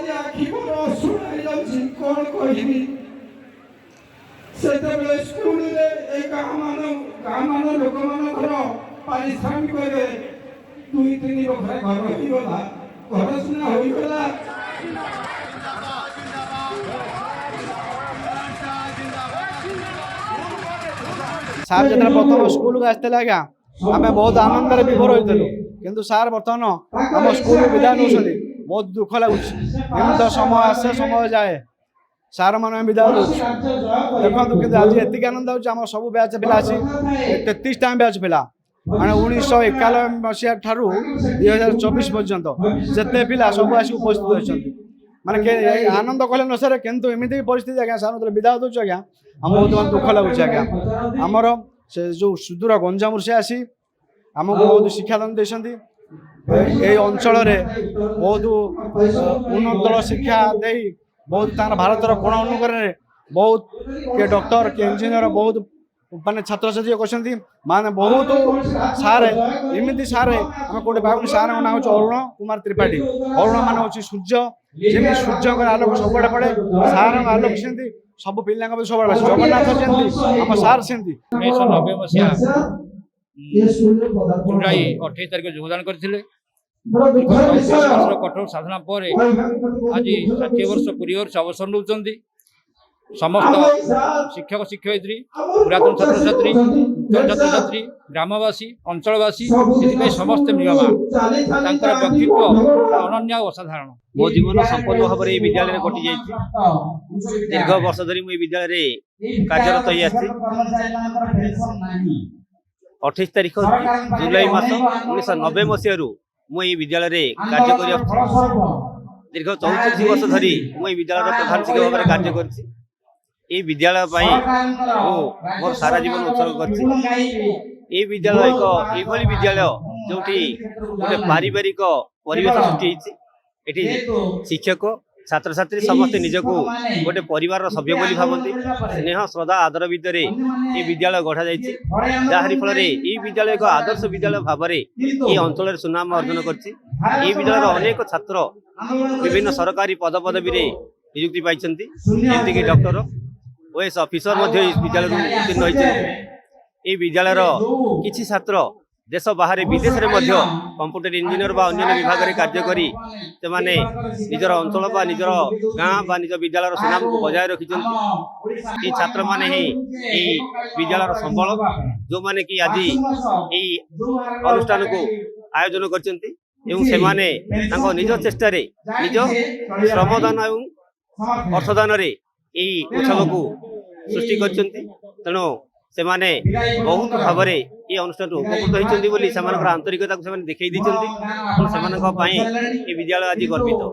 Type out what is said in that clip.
आज आखि मोर असुर जाउछि कोन कहिबी सेतबेले स्कूल रे ए गाम लोक मानकर पारिश्रमिक रे 2-3 बखरा घर होई गला घर सुना होई गला सार जब प्रथम स्कूल को आसते आज्ञा आम बहुत आनंद विभोर होते किंतु सार बर्तमान आम स्कूल विदाय नौ बहुत दुख लगुच एमती समय आसे समय जाए सार मान विदाय देखो कि आज एतिक आनंद आम सब बैच पिला 33टा बैच पिला माने 1991 मसीहा ठारू 2024 पर्यंत जिते पिला सब आस उपस्थित होती माने आनंद कहले न सर किंतु एमती परिस्थिति आज्ञा सार विदाय दूँ आज्ञा आम बहुत दुख लगुच आज्ञा आमर से जो सुदूर गंजाम से आसी आमको बहुत शिक्षादान देते ये अंचल बहुत उन्नत शिक्षा दे बहुत भारत कोण अनुकरण बहुत के डॉक्टर के इंजीनियर बहुत माने छात्र छात्री कहते माने बहुत सारे एमती सारे आम कौटे पाऊँ सार ना हूँ अरुण कुमार त्रिपाठी अरुण मान हूँ सूर्य जमी सूर्य आलोक सब पड़े सार आलोक से सब पिला सब जगन्नाथ जमी आम सार से 1990 मसीहा जुलाई 28 तारीख योगदान करते कठोर साधना पर आज 60 वर्ष पूरी वर्ष अवसर नौकरी समस्त शिक्षक शिक्षयित्री पुरातन छात्र छात्री छात्र छात्री ग्रामवासी अंचलवासी समस्त नियमा व्यक्तित्व अनन्य असाधारण मो जीवन संपूर्ण भाव में विद्यालय कटि जाइए दीर्घ वर्ष धरी मुझे विद्यालय कार्यरत हो 28 तारीख जुलाई मास 1990 मसीह मुझे विद्यालय कार्य कर दीर्घ 34 वर्ष धरी मुझे विद्यालय प्रधान शिक्षक भाव कार्य कर विद्यालय मोर सारा जीवन उत्सर्ग कर विद्यालय एक विद्यालय जो गोटे पारिवारिक परिवेश सृष्टि शिक्षक छात्र छात्री समस्त निजक गोटे परिवार सभ्य बोली भावती स्नेह श्रद्धा आदर भितर ये विद्यालय गढ़ा जारी फल विद्यालय एक आदर्श विद्यालय भाव में ये अंचल सुनाम अर्जन कर विद्यालय अनेक छात्र विभिन्न सरकारी पद पदवी नियुक्ति पाई जमीक डॉक्टर ओएस ऑफिसर विद्यालय उत्तीर्ण होती विद्यालय किसी छात्र देश बाहर विदेश में कंप्यूटर इंजीनियर बा अन्य विभाग में कार्य करी निजर अंचल बा निजर गाँ बा निज विद्यालय सुनाम को बजाय रखिंट छात्र मैंने ही विद्यालय संबल जो माने कि आज अनुष्ठान को आयोजन कर निज चेष्टा निज श्रमदान और अर्थदान उत्सव को सृष्टि कर तेणु से माने बहुत भाव में ये अनुष्ठान उपकृत होती आंतरिकता को देखा विद्यालय आज गर्वित।